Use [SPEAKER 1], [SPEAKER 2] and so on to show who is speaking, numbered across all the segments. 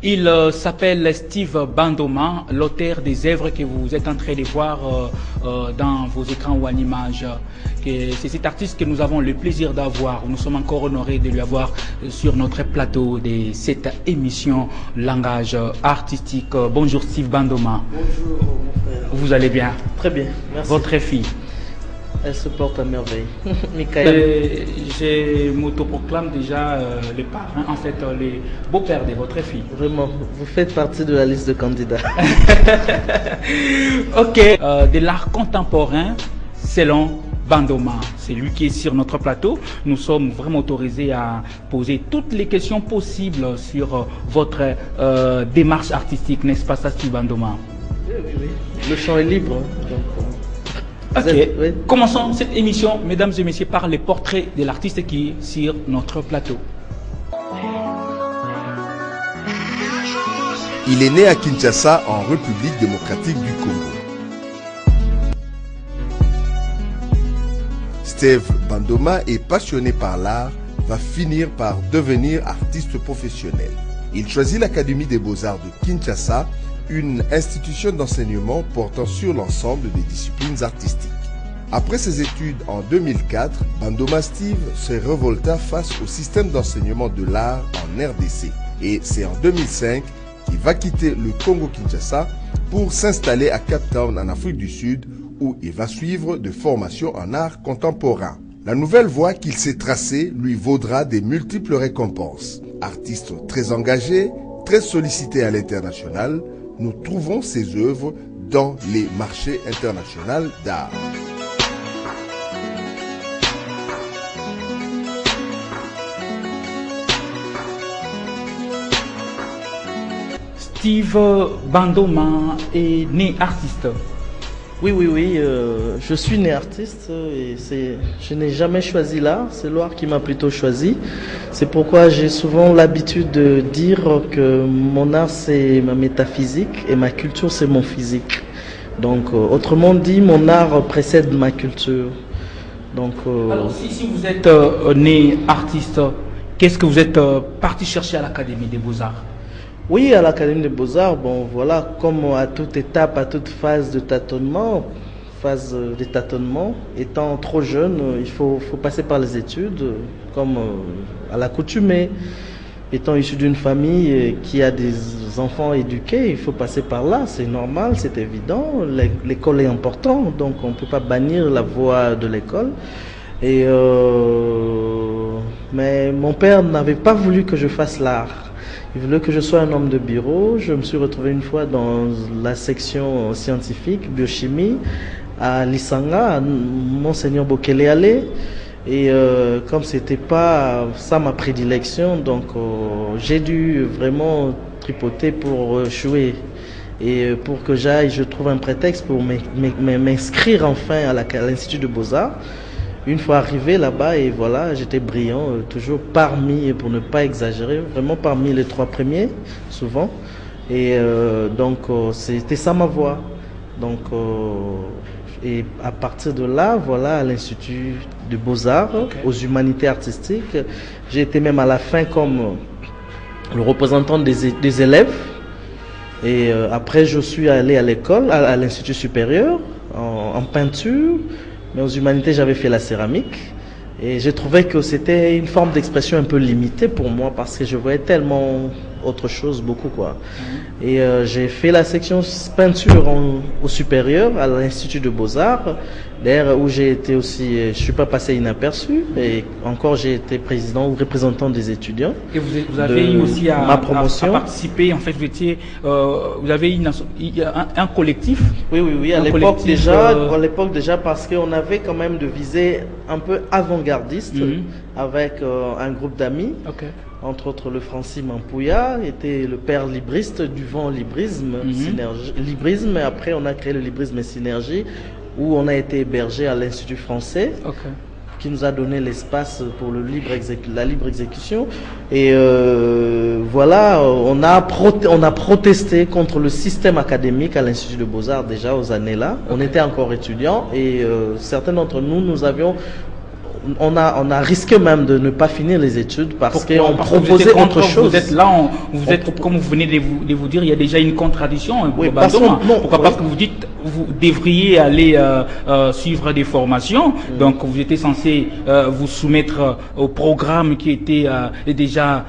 [SPEAKER 1] Il s'appelle Steve Bandoma, l'auteur des œuvres que vous êtes en train de voir dans vos écrans ou en images. C'est cet artiste que nous avons le plaisir d'avoir. Nous sommes encore honorés de lui avoir sur notre plateau de cette émission Langage artistique. Bonjour Steve Bandoma.
[SPEAKER 2] Bonjour mon frère.
[SPEAKER 1] Vous allez bien?
[SPEAKER 2] Très bien, merci.
[SPEAKER 1] Votre fille?
[SPEAKER 2] Elle se porte à merveille. Michael.
[SPEAKER 1] Je m'autoproclame déjà le parrain, en fait le beau-père de votre fille.
[SPEAKER 2] Vraiment, vous faites partie de la liste de candidats.
[SPEAKER 1] Ok, de l'art contemporain selon Bandoma, c'est lui qui est sur notre plateau. Nous sommes vraiment autorisés à poser toutes les questions possibles sur votre démarche artistique, n'est-ce pas ça, Steve Bandoma?
[SPEAKER 2] Oui, oui, oui. Le champ est libre. Donc,
[SPEAKER 1] ok,
[SPEAKER 2] oui.
[SPEAKER 1] Commençons cette émission, mesdames et messieurs, par les portraits de l'artiste qui est sur notre plateau.
[SPEAKER 3] Il est né à Kinshasa, en République démocratique du Congo. Steve Bandoma est passionné par l'art, va finir par devenir artiste professionnel. Il choisit l'Académie des Beaux-Arts de Kinshasa, une institution d'enseignement portant sur l'ensemble des disciplines artistiques. Après ses études en 2004, Bandoma Steve se révolta face au système d'enseignement de l'art en RDC. Et c'est en 2005 qu'il va quitter le Congo-Kinshasa pour s'installer à Cape Town en Afrique du Sud, où il va suivre des formations en art contemporain. La nouvelle voie qu'il s'est tracée lui vaudra des multiples récompenses. Artiste très engagé, très sollicité à l'international, nous trouvons ses œuvres dans les marchés internationaux d'art.
[SPEAKER 1] Steve Bandoma est né artiste.
[SPEAKER 2] Oui, oui, oui. Je suis né artiste et je n'ai jamais choisi l'art. C'est l'art qui m'a plutôt choisi. C'est pourquoi j'ai souvent l'habitude de dire que mon art c'est ma métaphysique et ma culture c'est mon physique. Donc, autrement dit, mon art précède ma culture. Donc,
[SPEAKER 1] alors, si vous êtes né artiste, qu'est-ce que vous êtes parti chercher à l'Académie des Beaux-Arts?
[SPEAKER 2] Oui, à l'Académie des Beaux-Arts, bon voilà, comme à toute étape, à toute phase de tâtonnement, étant trop jeune, il faut passer par les études, comme à l'accoutumée. Étant issu d'une famille qui a des enfants éduqués, il faut passer par là, c'est normal, c'est évident. L'école est importante, donc on ne peut pas bannir la voie de l'école. Mais mon père n'avait pas voulu que je fasse l'art. Il voulait que je sois un homme de bureau. Je me suis retrouvé une fois dans la section scientifique, biochimie, à Lisanga, à Monseigneur Bokele Allé. Et comme c'était pas ça ma prédilection, donc j'ai dû vraiment tripoter pour jouer. Et pour que j'aille, je trouve un prétexte pour m'inscrire enfin à l'Institut de Beaux-Arts. Une fois arrivé là-bas, et voilà, j'étais brillant, toujours parmi, pour ne pas exagérer, vraiment parmi les 3 premiers, souvent. Et donc, c'était ça ma voie. Donc, et à partir de là, voilà, à l'Institut de Beaux-Arts, okay, aux humanités artistiques, j'ai été même à la fin comme le représentant des élèves. Et après, je suis allé à l'école, à l'Institut supérieur, en peinture. Mais aux humanités, j'avais fait la céramique et j'ai trouvé que c'était une forme d'expression un peu limitée pour moi parce que je voyais tellement autre chose, beaucoup quoi. Et j'ai fait la section peinture au supérieur à l'Institut de Beaux-Arts, d'ailleurs où j'ai été aussi, je suis pas passé inaperçu et encore j'ai été président ou représentant des étudiants.
[SPEAKER 1] Et vous avez eu aussi
[SPEAKER 2] ma promotion.
[SPEAKER 1] À participer, en fait vous avez eu un collectif.
[SPEAKER 2] Oui, oui, oui, à l'époque déjà parce qu'on avait quand même de visée un peu avant-gardiste avec un groupe d'amis. Okay. Entre autres le Francis Mampouya était le père libriste du vent librisme, librisme, et après on a créé le librisme et synergie où on a été hébergé à l'Institut français, qui nous a donné l'espace pour la libre exécution. Et voilà, on a protesté contre le système académique à l'Institut de Beaux-Arts déjà aux années là. On était encore étudiants et certains d'entre nous avions on a risqué même de ne pas finir les études parce qu'on
[SPEAKER 1] Parce
[SPEAKER 2] proposait
[SPEAKER 1] que vous êtes
[SPEAKER 2] autre chose.
[SPEAKER 1] Vous êtes là, comme vous venez de vous dire, il y a déjà une contradiction.
[SPEAKER 2] Oui,
[SPEAKER 1] Pourquoi? Parce que vous dites, vous devriez aller suivre des formations, donc vous étiez censé vous soumettre au programme qui était déjà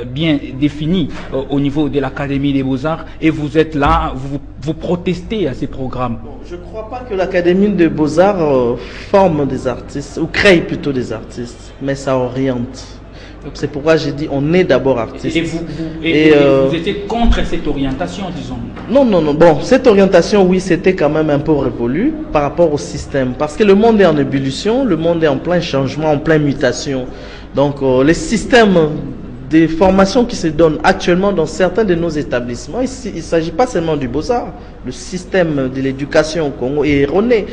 [SPEAKER 1] bien défini au niveau de l'Académie des Beaux-Arts, et vous êtes là, vous protestez à ces programmes.
[SPEAKER 2] Je ne crois pas que l'Académie des Beaux-Arts forme des artistes, ou crée plutôt des artistes, mais ça oriente. C'est pourquoi j'ai dit on est d'abord artiste.
[SPEAKER 1] Et vous étiez contre cette orientation, disons?
[SPEAKER 2] Non. Bon, cette orientation, oui, c'était quand même un peu révolu par rapport au système. Parce que le monde est en ébullition, le monde est en plein changement, en pleine mutation. Donc, les systèmes des formations qui se donnent actuellement dans certains de nos établissements, il ne s'agit pas seulement du Beaux-Arts. Le système de l'éducation au Congo est erroné.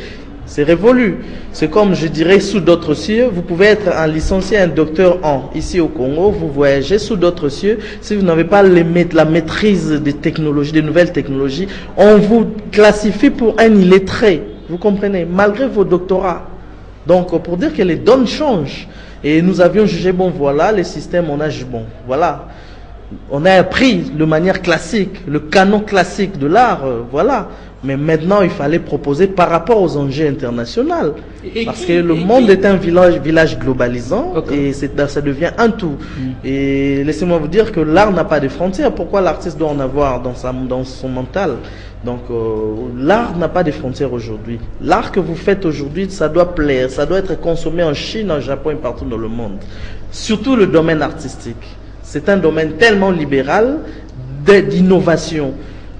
[SPEAKER 2] C'est révolu. C'est comme, je dirais, sous d'autres cieux. Vous pouvez être un licencié, un docteur ici au Congo. Vous voyagez sous d'autres cieux. Si vous n'avez pas la maîtrise des technologies, des nouvelles technologies, on vous classifie pour un illettré. Vous comprenez? Malgré vos doctorats. Donc, pour dire que les donnes changent. Et nous avions jugé, bon, voilà, les systèmes, on a jugé, bon, voilà. On a appris de manière classique, le canon classique de l'art, voilà. Mais maintenant, il fallait proposer par rapport aux enjeux internationaux. Parce que le monde est un village globalisant, et ça devient un tout. Et laissez-moi vous dire que l'art n'a pas de frontières. Pourquoi l'artiste doit en avoir dans son mental? Donc, l'art n'a pas de frontières aujourd'hui. L'art que vous faites aujourd'hui, ça doit plaire, ça doit être consommé en Chine, en Japon et partout dans le monde. Surtout le domaine artistique. C'est un domaine tellement libéral d'innovation.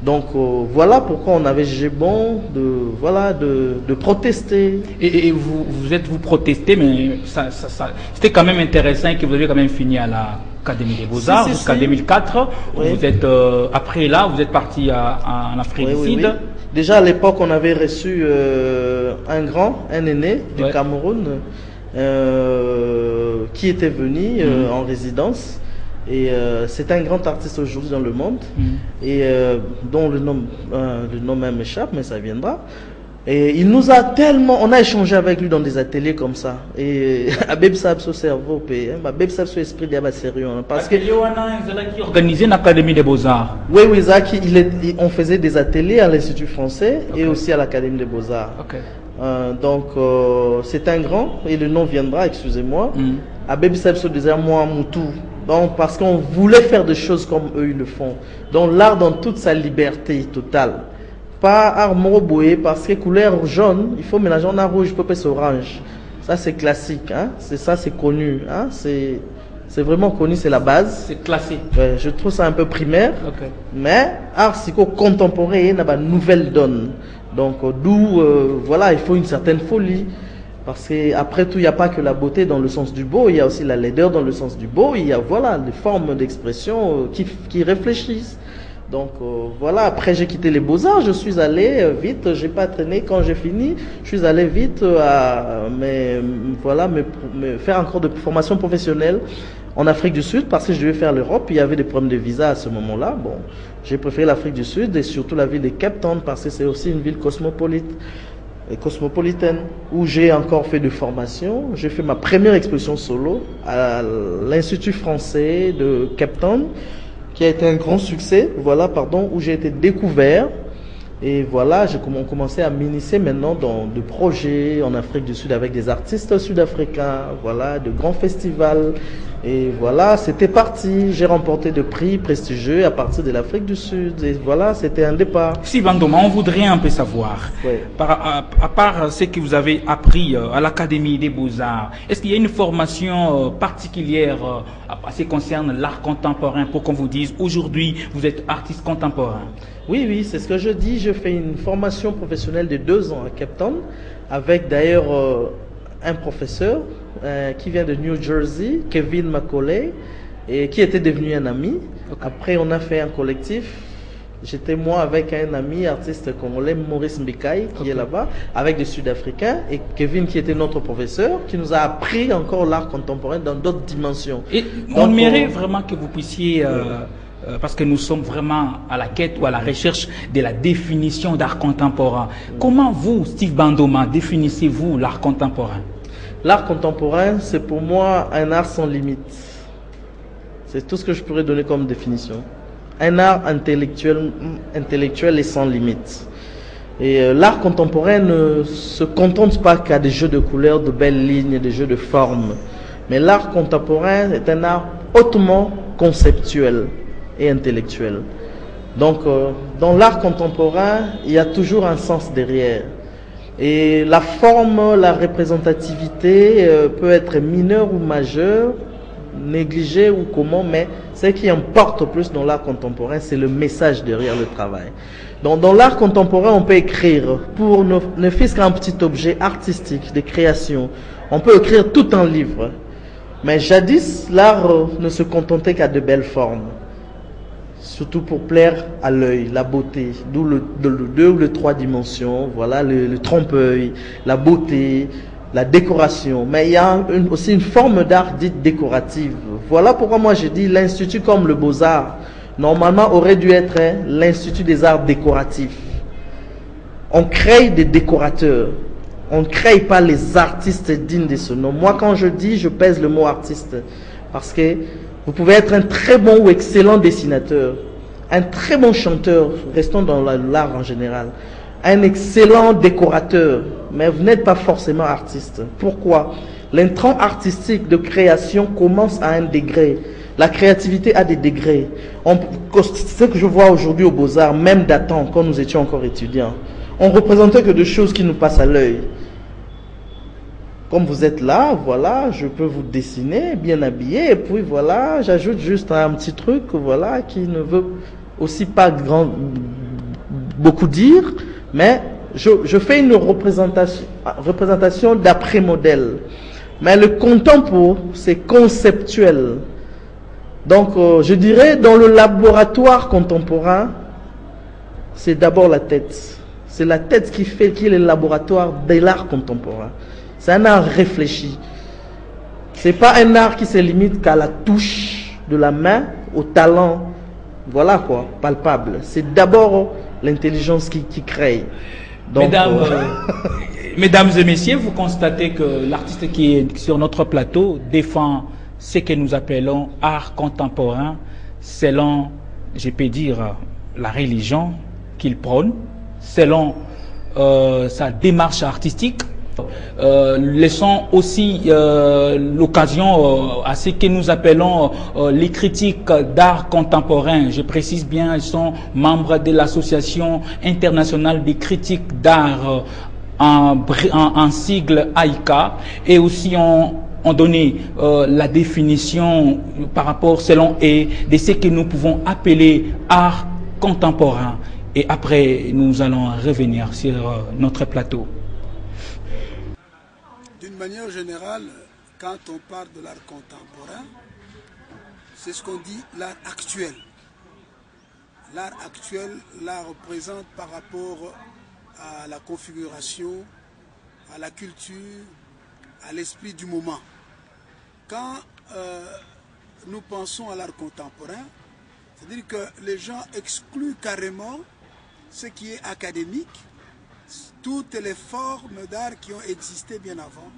[SPEAKER 2] Donc voilà pourquoi on avait jugé bon de protester.
[SPEAKER 1] Et vous protestez, mais c'était quand même intéressant que vous avez quand même fini à l'Académie des Beaux-Arts jusqu'à 2004. Oui. Vous êtes après là, vous êtes parti en Afrique du Sud. Oui.
[SPEAKER 2] Déjà à l'époque, on avait reçu un aîné du Cameroun qui était venu en résidence. Et c'est un grand artiste aujourd'hui dans le monde, et dont le nom même m'échappe, mais ça viendra. Et il nous a tellement, on a échangé avec lui dans des ateliers comme ça. Et Abeb Sabso cerveau, Abeb Sabso esprit d'Abba sérieux, parce que
[SPEAKER 1] qui organisait l'Académie des Beaux-Arts.
[SPEAKER 2] Oui, Zaki, on faisait des ateliers à l'Institut français et aussi à l'Académie des Beaux-Arts. Donc c'est un grand, et le nom viendra, excusez-moi. Abeb Sabso disait moi Moutou. Donc, parce qu'on voulait faire des choses comme eux ils le font. Donc l'art dans toute sa liberté totale. Pas art moroboué, parce que couleur jaune, il faut mélanger en art rouge, purple, orange. Ça c'est classique, hein? C'est connu, hein? C'est vraiment connu, c'est la base.
[SPEAKER 1] C'est classé.
[SPEAKER 2] Je trouve ça un peu primaire. Mais art contemporain, il y a une nouvelle donne. Donc d'où voilà, il faut une certaine folie. Parce qu'après tout, il n'y a pas que la beauté dans le sens du beau, il y a aussi la laideur dans le sens du beau, il y a voilà, des formes d'expression qui réfléchissent. Donc voilà, après j'ai quitté les Beaux-Arts, je suis allé vite, j'ai pas traîné quand j'ai fini, je suis allé vite à me faire encore de formation professionnelle en Afrique du Sud parce que je devais faire l'Europe, il y avait des problèmes de visa à ce moment-là. Bon, j'ai préféré l'Afrique du Sud et surtout la ville de Cape Town parce que c'est aussi une ville cosmopolitaine où j'ai encore fait de formation. J'ai fait ma première exposition solo à l'Institut français de Cape Town qui a été un grand succès, où j'ai été découvert et voilà, j'ai commencé à m'initier maintenant dans de projets en Afrique du Sud avec des artistes sud-africains, de grands festivals. Et voilà, c'était parti. J'ai remporté des prix prestigieux à partir de l'Afrique du Sud. Et voilà, c'était un départ.
[SPEAKER 1] Si Bandoma, on voudrait un peu savoir, à part ce que vous avez appris à l'Académie des Beaux-Arts, est-ce qu'il y a une formation particulière à ce qui concerne l'art contemporain pour qu'on vous dise aujourd'hui vous êtes artiste contemporain?
[SPEAKER 2] Oui, c'est ce que je dis. Je fais une formation professionnelle de 2 ans à Cape Town avec d'ailleurs un professeur qui vient de New Jersey, Kevin Macaulay, et qui était devenu un ami. Après, on a fait un collectif. J'étais moi avec un ami artiste congolais, Maurice Mbikai, qui est là-bas, avec des Sud-Africains, et Kevin qui était notre professeur, qui nous a appris encore l'art contemporain dans d'autres dimensions.
[SPEAKER 1] Et on aimerait vraiment que vous puissiez... parce que nous sommes vraiment à la quête ou à la recherche de la définition d'art contemporain. Comment vous, Steve Bandoma, définissez-vous l'art contemporain?
[SPEAKER 2] L'art contemporain, c'est pour moi un art sans limite. C'est tout ce que je pourrais donner comme définition. Un art intellectuel et sans limite. Et l'art contemporain ne se contente pas qu'à des jeux de couleurs, de belles lignes, des jeux de formes. Mais l'art contemporain est un art hautement conceptuel et intellectuel. Donc, dans l'art contemporain, il y a toujours un sens derrière. Et la forme, la représentativité peut être mineure ou majeure, négligée ou comment, mais ce qui importe plus dans l'art contemporain, c'est le message derrière le travail. Donc, dans l'art contemporain, on peut écrire pour ne fût-ce qu'un petit objet artistique, de création. On peut écrire tout un livre. Mais jadis, l'art ne se contentait qu'à de belles formes. Surtout pour plaire à l'œil, la beauté, d'où le 2 ou le 3 dimensions, voilà, le trompe-œil, la beauté, la décoration. Mais il y a aussi une forme d'art dite décorative. Voilà pourquoi moi je dis l'Institut comme le Beaux-Arts, normalement aurait dû être l'Institut des arts décoratifs. On crée des décorateurs, on ne crée pas les artistes dignes de ce nom. Moi quand je dis, je pèse le mot artiste, parce que vous pouvez être un très bon ou excellent dessinateur, un très bon chanteur, restons dans l'art en général, un excellent décorateur, mais vous n'êtes pas forcément artiste. Pourquoi? L'intrant artistique de création commence à un degré. La créativité a des degrés. Ce que je vois aujourd'hui aux Beaux-Arts, même datant, quand nous étions encore étudiants, on représentait que des choses qui nous passent à l'œil. Comme vous êtes là, voilà, je peux vous dessiner, bien habillé, et puis voilà, j'ajoute juste un petit truc, voilà, qui ne veut aussi pas beaucoup dire, mais je fais une représentation d'après modèle. Mais le contemporain, c'est conceptuel. Donc, je dirais, dans le laboratoire contemporain, c'est d'abord la tête. C'est la tête qui est le laboratoire de l'art contemporain. C'est un art réfléchi. C'est pas un art qui se limite qu'à la touche de la main, au talent, voilà quoi, palpable. C'est d'abord l'intelligence qui crée. Donc,
[SPEAKER 1] mesdames et messieurs, vous constatez que l'artiste qui est sur notre plateau défend ce que nous appelons art contemporain selon, je peux dire, la religion qu'il prône, selon sa démarche artistique. Laissons aussi l'occasion à ce que nous appelons les critiques d'art contemporain. Je précise bien, ils sont membres de l'association internationale des critiques d'art en sigle AICA, et aussi ont donné la définition par rapport selon eux de ce que nous pouvons appeler art contemporain. Et après, nous allons revenir sur notre plateau.
[SPEAKER 4] D'une manière générale, quand on parle de l'art contemporain, c'est ce qu'on dit l'art actuel. L'art actuel la représente par rapport à la configuration, à la culture, à l'esprit du moment. Quand nous pensons à l'art contemporain, c'est-à-dire que les gens excluent carrément ce qui est académique, toutes les formes d'art qui ont existé bien avant.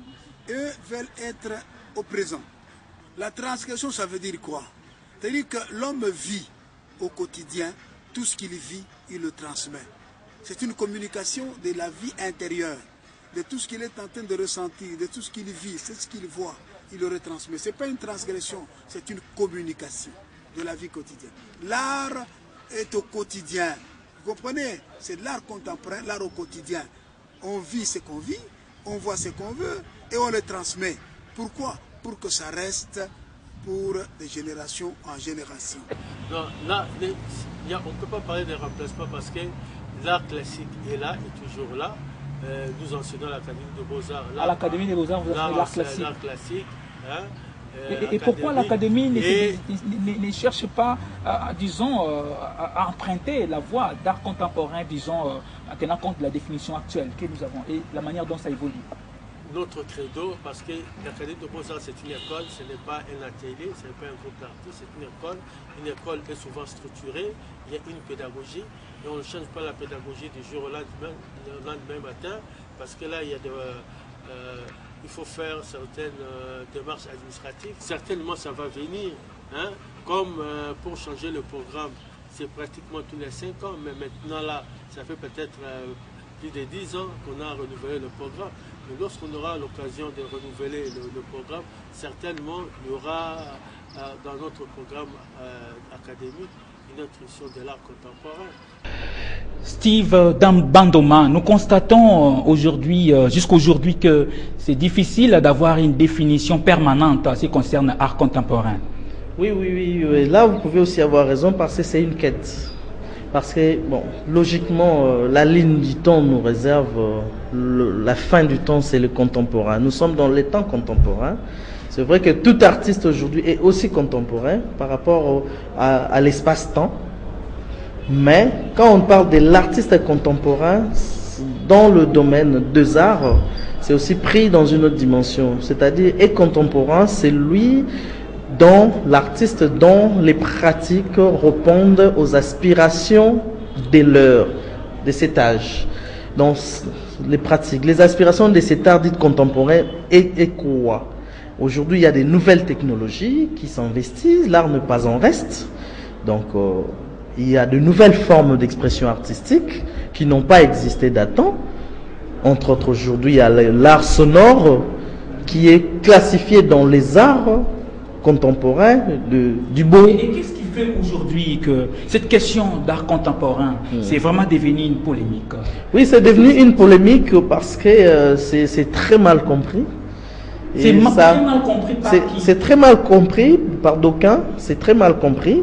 [SPEAKER 4] Eux veulent être au présent. La transgression, ça veut dire quoi? C'est-à-dire que l'homme vit au quotidien, tout ce qu'il vit, il le transmet. C'est une communication de la vie intérieure, de tout ce qu'il est en train de ressentir, de tout ce qu'il vit, c'est ce qu'il voit, il le retransmet. Ce n'est pas une transgression, c'est une communication de la vie quotidienne. L'art est au quotidien. Vous comprenez? C'est de l'art contemporain, l'art au quotidien. On vit ce qu'on vit, on voit ce qu'on veut et on le transmet. Pourquoi? Pour que ça reste pour des générations en génération.
[SPEAKER 5] Non, là, on ne peut pas parler de remplacement parce que l'art classique est là, est toujours là. Nous enseignons à l'Académie des Beaux-Arts.
[SPEAKER 1] À l'Académie des Beaux-Arts, vous enseignez l'art classique.
[SPEAKER 5] L'art classique. Hein,
[SPEAKER 1] et pourquoi l'Académie ne cherche pas, disons, à emprunter la voie d'art contemporain, disons, en tenant compte de la définition actuelle que nous avons et la manière dont ça évolue?
[SPEAKER 5] Notre credo, parce que l'Académie de Beaux-Arts, c'est une école, ce n'est pas un atelier, ce n'est pas un groupe d'artistes, c'est une école. Une école est souvent structurée, il y a une pédagogie, et on ne change pas la pédagogie du jour au lendemain matin, parce que là, il y a il faut faire certaines démarches administratives. Certainement, ça va venir, hein, comme pour changer le programme, c'est pratiquement tous les 5 ans, mais maintenant là, ça fait peut-être plus de 10 ans qu'on a renouvelé le programme. Mais lorsqu'on aura l'occasion de renouveler le programme, certainement, il y aura dans notre programme académique une introduction de l'art contemporain.
[SPEAKER 1] Steve Bandoma, nous constatons aujourd'hui, jusqu'aujourd'hui, que c'est difficile d'avoir une définition permanente en ce qui concerne l'art contemporain.
[SPEAKER 2] Oui. Là, vous pouvez aussi avoir raison parce que c'est une quête. Parce que, bon, logiquement, la ligne du temps nous réserve, la fin du temps, c'est le contemporain. Nous sommes dans les temps contemporains. C'est vrai que tout artiste aujourd'hui est aussi contemporain par rapport à l'espace-temps. Mais quand on parle de l'artiste contemporain, dans le domaine des arts, c'est aussi pris dans une autre dimension. C'est-à-dire, et contemporain, c'est lui dont l'artiste, dont les pratiques répondent aux aspirations de l'heure, de cet âge. Donc, les pratiques, les aspirations de cet art dit contemporain et quoi? Aujourd'hui, il y a des nouvelles technologies qui s'investissent, l'art ne pas en reste. Donc, il y a de nouvelles formes d'expression artistique qui n'ont pas existé d'antan. Entre autres, aujourd'hui, il y a l'art sonore qui est classifié dans les arts contemporains du beau.
[SPEAKER 1] Et qu'est-ce qui fait aujourd'hui que cette question d'art contemporain, c'est vraiment devenu une polémique?
[SPEAKER 2] Oui, c'est devenu une polémique parce que c'est très mal compris.
[SPEAKER 1] C'est très mal compris par qui?
[SPEAKER 2] C'est très mal compris par d'aucuns, c'est très mal compris.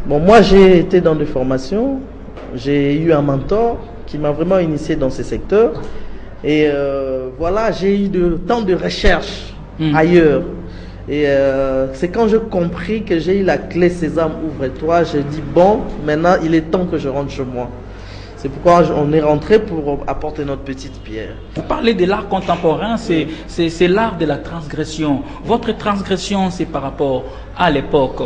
[SPEAKER 2] Bon, moi j'ai été dans des formations, j'ai eu un mentor qui m'a vraiment initié dans ces secteurs. Et voilà, j'ai eu tant de recherches ailleurs. Et c'est quand j'ai compris que j'ai eu la clé Sésame, ouvre-toi, j'ai dit bon, maintenant il est temps que je rentre chez moi. C'est pourquoi on est rentré pour apporter notre petite pierre.
[SPEAKER 1] Vous parlez de l'art contemporain, c'est l'art de la transgression. Votre transgression, c'est par rapport à l'époque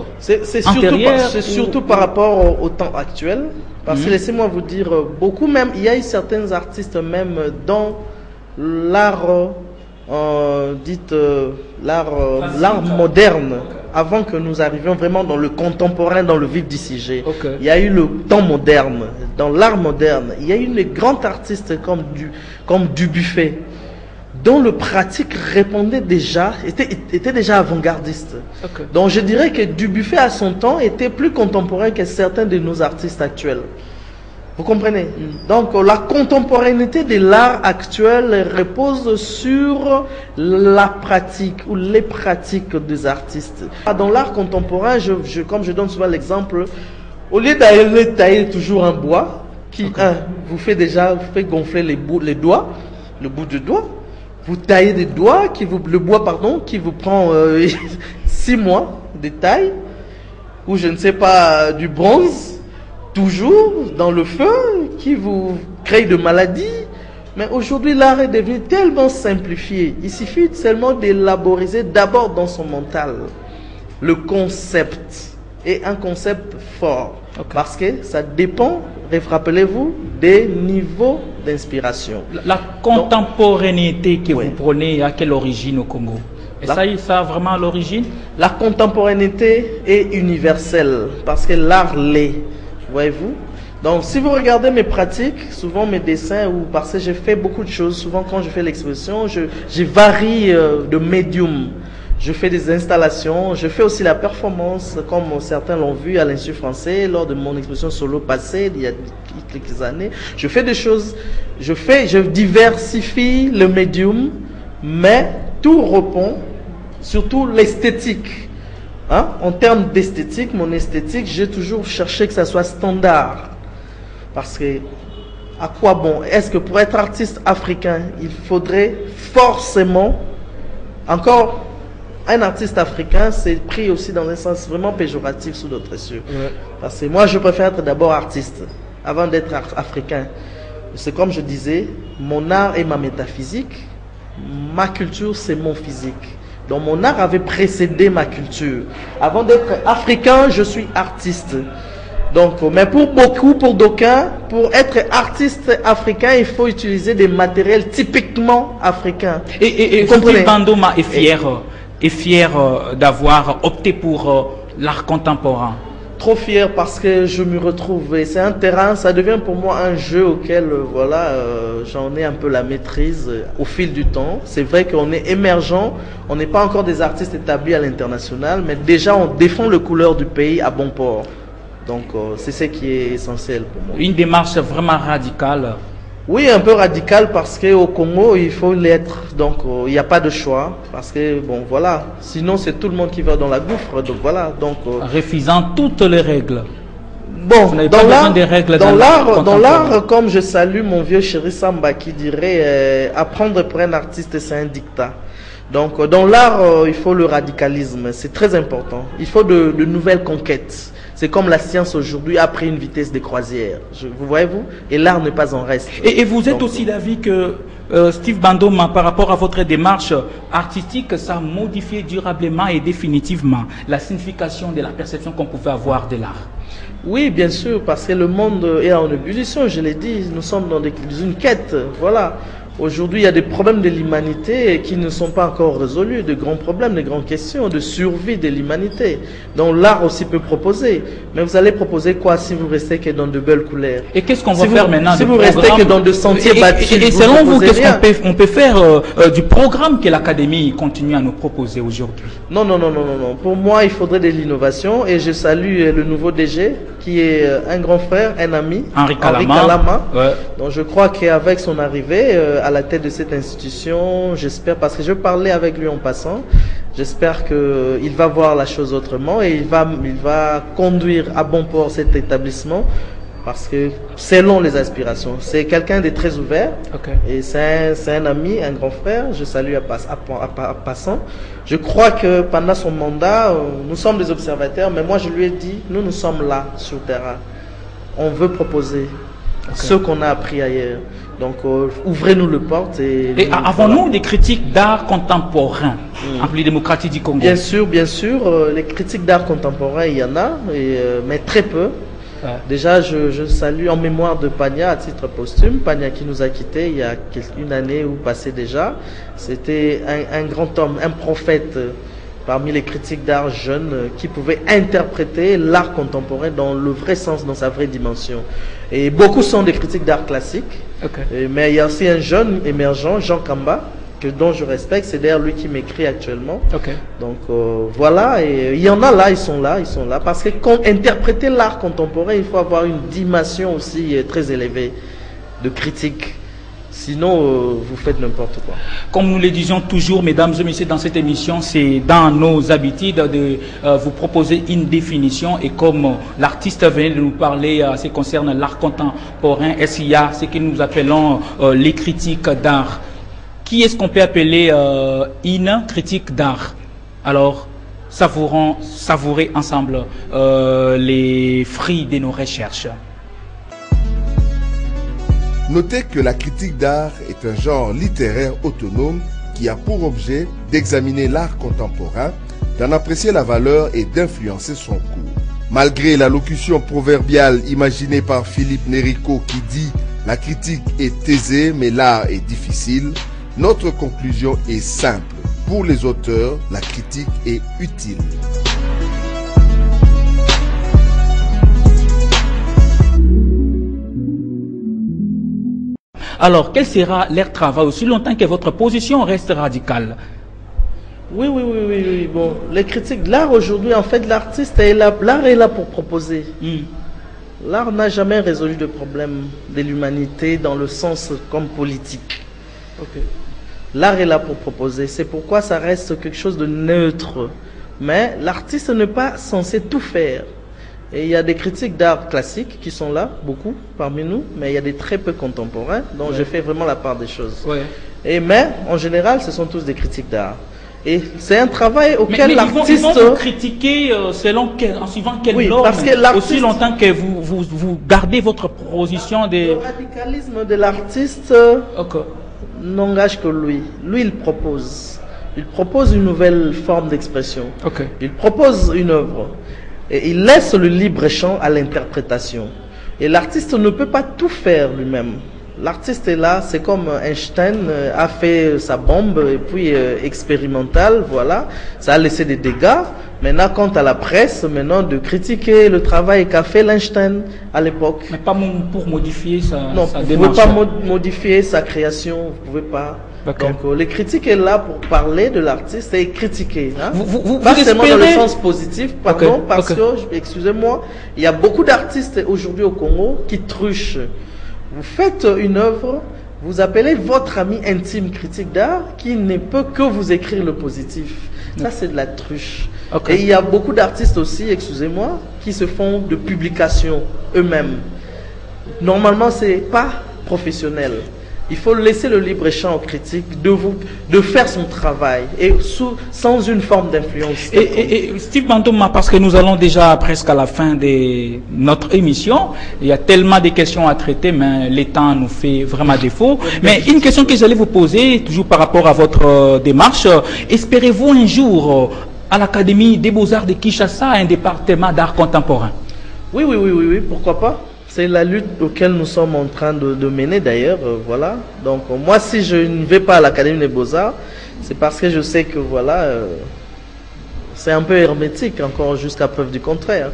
[SPEAKER 1] antérieure?
[SPEAKER 2] C'est surtout par rapport au temps actuel. Parce que laissez-moi vous dire, beaucoup même, il y a eu certains artistes même dans l'art, l'art moderne, avant que nous arrivions vraiment dans le contemporain, dans le vif du sujet.
[SPEAKER 1] Okay.
[SPEAKER 2] Il y a eu le temps moderne. Dans l'art moderne, il y a eu des grands artistes comme Dubuffet, dont le pratique répondait déjà, était déjà avant-gardiste.
[SPEAKER 1] Okay.
[SPEAKER 2] Donc je dirais que Dubuffet à son temps était plus contemporain que certains de nos artistes actuels. Vous comprenez? Donc la contemporanéité de l'art actuel repose sur la pratique ou les pratiques des artistes. Dans l'art contemporain, comme je donne souvent l'exemple, au lieu d'aller tailler toujours un bois qui vous fait gonfler le bout du doigt, vous taillez le bois qui vous prend 6 mois de taille, ou je ne sais pas, du bronze, toujours dans le feu, qui vous crée de maladies. Mais aujourd'hui, l'art est devenu tellement simplifié. Il suffit seulement d'élaboriser d'abord dans son mental le concept, et un concept fort. Parce que ça dépend, rappelez-vous, des niveaux d'inspiration.
[SPEAKER 1] La contemporanéité que vous prenez, à quelle origine au Congo? Et ça a vraiment l'origine?
[SPEAKER 2] La contemporanéité est universelle, parce que l'art l'est. Voyez-vous? Donc, si vous regardez mes pratiques, souvent mes dessins, ou parce que j'ai fait beaucoup de choses, souvent quand je fais l'exposition, je varie de médium. Je fais des installations, je fais aussi la performance, comme certains l'ont vu à l'Institut français, lors de mon exposition solo passée, il y a quelques années. Je fais des choses, je diversifie le médium, mais tout répond, surtout l'esthétique. En termes d'esthétique, mon esthétique, j'ai toujours cherché que ça soit standard. Parce que, à quoi bon? Est-ce que pour être artiste africain, il faudrait forcément, encore, un artiste africain, c'est pris aussi dans un sens vraiment péjoratif sous d'autres cieux. Parce que moi, je préfère être d'abord artiste, avant d'être africain. C'est comme je disais, mon art est ma métaphysique, ma culture, c'est mon physique. Donc mon art avait précédé ma culture. Avant d'être africain, je suis artiste. Donc, mais pour beaucoup, pour d'aucuns, pour être artiste africain, il faut utiliser des matériels typiquement africains.
[SPEAKER 1] Et Steve Bandoma est fier d'avoir opté pour l'art contemporain.
[SPEAKER 2] Trop fier parce que je me retrouve. Et c'est un terrain, ça devient pour moi un jeu auquel voilà, j'en ai un peu la maîtrise au fil du temps. C'est vrai qu'on est émergent, on n'est pas encore des artistes établis à l'international, mais déjà on défend le couleur du pays à bon port. Donc c'est ce qui est essentiel pour moi.
[SPEAKER 1] Une démarche vraiment radicale.
[SPEAKER 2] Oui, un peu radicale parce qu'au Congo, il faut l'être. Donc il n'y a pas de choix. Parce que, bon, voilà. Sinon, c'est tout le monde qui va dans la gouffre. Donc voilà. Donc,
[SPEAKER 1] refusant toutes les règles.
[SPEAKER 2] Bon, dans l'art, comme je salue mon vieux chéri Samba qui dirait apprendre pour un artiste, c'est un dictat. Donc dans l'art, il faut le radicalisme. C'est très important. Il faut de nouvelles conquêtes. C'est comme la science aujourd'hui a pris une vitesse de croisière. Vous voyez-vous? Et l'art n'est pas en reste.
[SPEAKER 1] Et vous êtes aussi d'avis que Steve Bandoma, par rapport à votre démarche artistique, ça a modifié durablement et définitivement la signification de la perception qu'on pouvait avoir de l'art?
[SPEAKER 2] Oui, bien sûr, parce que le monde est en ébullition, je l'ai dit. Nous sommes dans une quête, voilà. Aujourd'hui, il y a des problèmes de l'humanité qui ne sont pas encore résolus, de grands problèmes, de grandes questions de survie de l'humanité. Donc l'art aussi peut proposer. Mais vous allez proposer quoi si vous restez que dans de belles couleurs?
[SPEAKER 1] Et qu'est-ce qu'on va faire maintenant?
[SPEAKER 2] Si vous restez que dans de sentiers battus,
[SPEAKER 1] et selon vous, qu'est-ce qu'on peut faire du programme que l'Académie continue à nous proposer aujourd'hui?
[SPEAKER 2] Non. Pour moi, il faudrait de l'innovation et je salue le nouveau DG qui est un grand frère, un ami,
[SPEAKER 1] Henri Kalama.
[SPEAKER 2] Ouais. Donc je crois qu'avec son arrivée à la tête de cette institution, j'espère, parce que je parlais avec lui en passant, j'espère qu'il va voir la chose autrement et il va conduire à bon port cet établissement parce que selon les aspirations, c'est quelqu'un de très ouvert.
[SPEAKER 1] Okay.
[SPEAKER 2] Et c'est un ami, un grand frère, je salue à passant. Je crois que pendant son mandat, nous sommes des observateurs, mais moi je lui ai dit, nous sommes là sur le terrain. On veut proposer ce qu'on a appris ailleurs. Donc ouvrez-nous le porte. Et
[SPEAKER 1] avons-nous des critiques d'art contemporain en République démocratique du Congo?
[SPEAKER 2] Bien sûr, les critiques d'art contemporain, il y en a, mais très peu. Ouais. Déjà, je salue en mémoire de Pagna à titre posthume. Pagna qui nous a quittés il y a une année ou passé déjà. C'était un grand homme, un prophète parmi les critiques d'art jeunes qui pouvait interpréter l'art contemporain dans le vrai sens, dans sa vraie dimension. Et beaucoup sont des critiques d'art classique. Okay. Mais il y a aussi un jeune émergent, Jean Kamba, dont je respecte, c'est d'ailleurs lui qui m'écrit actuellement.
[SPEAKER 1] Okay.
[SPEAKER 2] Donc voilà, et il y en a là, ils sont là, parce que interpréter l'art contemporain, il faut avoir une dimension aussi très élevée de critique. Sinon, vous faites n'importe quoi.
[SPEAKER 1] Comme nous le disions toujours, mesdames et messieurs, dans cette émission, c'est dans nos habitudes de vous proposer une définition. Et comme l'artiste venait de nous parler, ce qui concerne l'art contemporain, est-ce qu'il y a ce que nous appelons les critiques d'art? Qui est-ce qu'on peut appeler une critique d'art? Alors, savourer ensemble les fruits de nos recherches.
[SPEAKER 3] Notez que la critique d'art est un genre littéraire autonome qui a pour objet d'examiner l'art contemporain, d'en apprécier la valeur et d'influencer son cours. Malgré la locution proverbiale imaginée par Philippe Nérico qui dit « La critique est aisée mais l'art est difficile », notre conclusion est simple. Pour les auteurs, la critique est utile.
[SPEAKER 1] Alors, quel sera leur travail aussi longtemps que votre position reste radicale?
[SPEAKER 2] Oui. Bon, les critiques de l'art aujourd'hui, en fait, l'artiste est là, l'art est là pour proposer. L'art n'a jamais résolu de problème de l'humanité dans le sens comme politique. Okay. L'art est là pour proposer. C'est pourquoi ça reste quelque chose de neutre. Mais l'artiste n'est pas censé tout faire. Et il y a des critiques d'art classique qui sont là, beaucoup parmi nous, mais il y a des très peu contemporains, donc je fais vraiment la part des choses. Mais en général, ce sont tous des critiques d'art. Et c'est un travail auquel l'artiste...
[SPEAKER 1] Ils vont vous critiquer en suivant quelle norme, parce que aussi longtemps que vous gardez votre position de...
[SPEAKER 2] Le radicalisme de l'artiste n'engage que lui. Lui, il propose. Il propose une nouvelle forme d'expression. Il propose une œuvre. Et il laisse le libre champ à l'interprétation. Et l'artiste ne peut pas tout faire lui-même. L'artiste est là, c'est comme Einstein a fait sa bombe et puis expérimentale, voilà, ça a laissé des dégâts. Maintenant, quant à la presse, maintenant de critiquer le travail qu'a fait l'Einstein à l'époque.
[SPEAKER 1] Mais pas pour modifier sa
[SPEAKER 2] non,
[SPEAKER 1] sa
[SPEAKER 2] vous ne
[SPEAKER 1] démarche.
[SPEAKER 2] pouvez pas modifier sa création, vous pouvez pas.
[SPEAKER 1] Okay.
[SPEAKER 2] Donc les critiques est là pour parler de l'artiste et critiquer. Hein?
[SPEAKER 1] Vous
[SPEAKER 2] pas seulement dans le
[SPEAKER 1] espérez...
[SPEAKER 2] sens positif, pardon, parce que, excusez-moi, il y a beaucoup d'artistes aujourd'hui au Congo qui truchent. Vous faites une œuvre, vous appelez votre ami intime critique d'art qui ne peut que vous écrire le positif. Ça, c'est de la truche. Et il y a beaucoup d'artistes aussi, excusez-moi, qui se font de publications eux-mêmes. Normalement, c'est pas professionnel. Il faut laisser le libre champ aux critiques de faire son travail et sans une forme d'influence.
[SPEAKER 1] Et Steve Bandoma, parce que nous allons déjà presque à la fin de notre émission, il y a tellement de questions à traiter, mais le temps nous fait vraiment défaut. Mais une question que j'allais vous poser, toujours par rapport à votre démarche, espérez-vous un jour à l'Académie des Beaux-Arts de Kinshasa un département d'art contemporain?
[SPEAKER 2] Oui, pourquoi pas? C'est la lutte auquel nous sommes en train de mener d'ailleurs, voilà. Donc moi, si je ne vais pas à l'Académie des Beaux-Arts, c'est parce que je sais que voilà, c'est un peu hermétique encore jusqu'à preuve du contraire.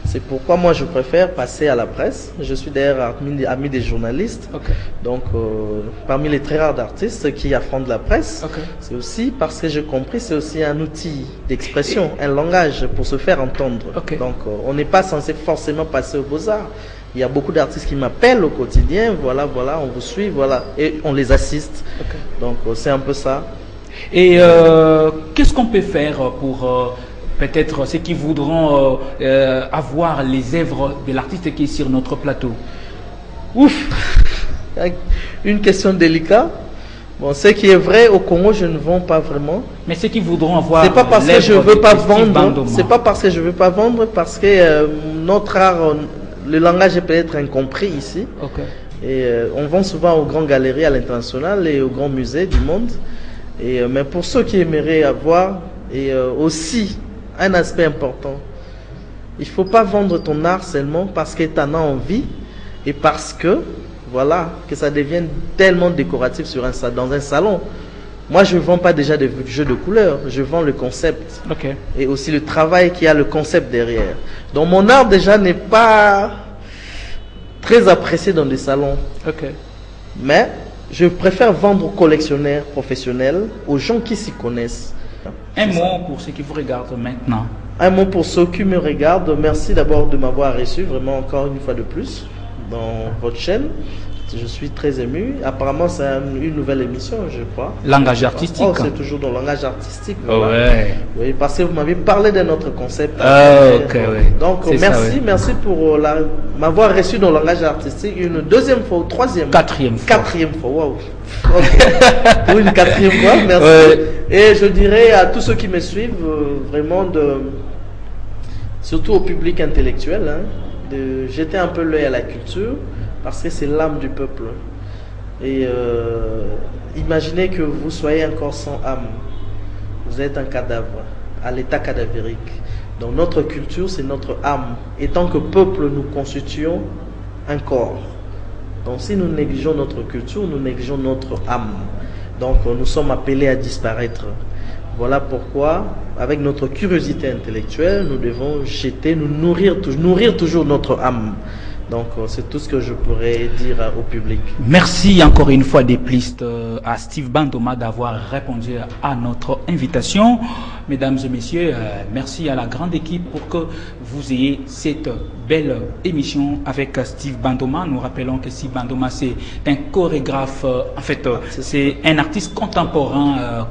[SPEAKER 2] C'est pourquoi moi je préfère passer à la presse. Je suis d'ailleurs ami des journalistes, donc parmi les très rares artistes qui affrontent la presse. C'est aussi parce que j'ai compris, c'est aussi un outil d'expression, un langage pour se faire entendre. Donc on n'est pas censé forcément passer aux Beaux-Arts. Il y a beaucoup d'artistes qui m'appellent au quotidien, voilà, on vous suit, voilà, et on les assiste. Donc c'est un peu ça.
[SPEAKER 1] Et qu'est-ce qu'on peut faire pour peut-être ceux qui voudront avoir les œuvres de l'artiste qui est sur notre plateau?
[SPEAKER 2] Une question délicate. Bon, ce qui est vrai au Congo, je ne vends pas vraiment.
[SPEAKER 1] Mais ceux qui voudront avoir,
[SPEAKER 2] c'est pas parce que je veux pas vendre. C'est pas parce que je veux pas vendre, parce que notre art, le langage est peut-être incompris ici. Et on vend souvent aux grandes galeries à l'international et aux grands musées du monde. Et mais pour ceux qui aimeraient avoir, et aussi un aspect important, il faut pas vendre ton art seulement parce que tu en as envie et parce que voilà, que ça devienne tellement décoratif dans un salon. Moi, je ne vends pas déjà des jeux de couleurs, je vends le concept. Et aussi le travail qui a le concept derrière. Donc mon art déjà n'est pas très apprécié dans des salons. Mais je préfère vendre aux collectionneurs professionnels, aux gens qui s'y connaissent.
[SPEAKER 1] Un mot pour ceux qui vous regardent maintenant.
[SPEAKER 2] Un mot pour ceux qui me regardent. Merci d'abord de m'avoir reçu, vraiment encore une fois de plus, dans votre chaîne. Je suis très ému. Apparemment, c'est une nouvelle émission, je crois.
[SPEAKER 1] Langage artistique.
[SPEAKER 2] Oh, c'est toujours dans le langage artistique.
[SPEAKER 1] Voilà.
[SPEAKER 2] Oui, parce que vous m'avez parlé de notre concept. Donc, merci pour m'avoir reçu dans le langage artistique une deuxième fois, quatrième fois. Wow. Pour une quatrième fois, merci. Et je dirais à tous ceux qui me suivent, vraiment surtout au public intellectuel, de jeter un peu l'œil à la culture. Parce que c'est l'âme du peuple. Et imaginez que vous soyez un corps sans âme. Vous êtes un cadavre, à l'état cadavérique. Donc notre culture, c'est notre âme. Et tant que peuple, nous constituons un corps. Donc si nous négligeons notre culture, nous négligeons notre âme. Donc nous sommes appelés à disparaître. Voilà pourquoi, avec notre curiosité intellectuelle, nous devons nourrir toujours notre âme. Donc, c'est tout ce que je pourrais dire au public.
[SPEAKER 1] Merci encore une fois des plistes à Steve Bandoma d'avoir répondu à notre invitation. Mesdames et messieurs, merci à la grande équipe pour que vous ayez cette belle émission avec Steve Bandoma. Nous rappelons que Steve Bandoma, c'est un chorégraphe, en fait, c'est un artiste contemporain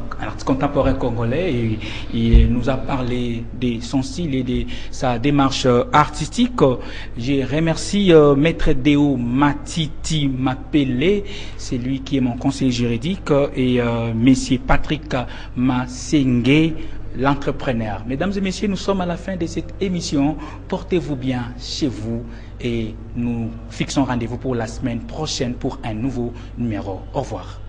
[SPEAKER 1] congolais et il nous a parlé de son style et de sa démarche artistique. Je remercie Maître Deo Matiti Mapele, c'est lui qui est mon conseiller juridique, et Monsieur Patrick Masenge, l'entrepreneur. Mesdames et messieurs, nous sommes à la fin de cette émission. Portez-vous bien chez vous et nous fixons rendez-vous pour la semaine prochaine pour un nouveau numéro. Au revoir.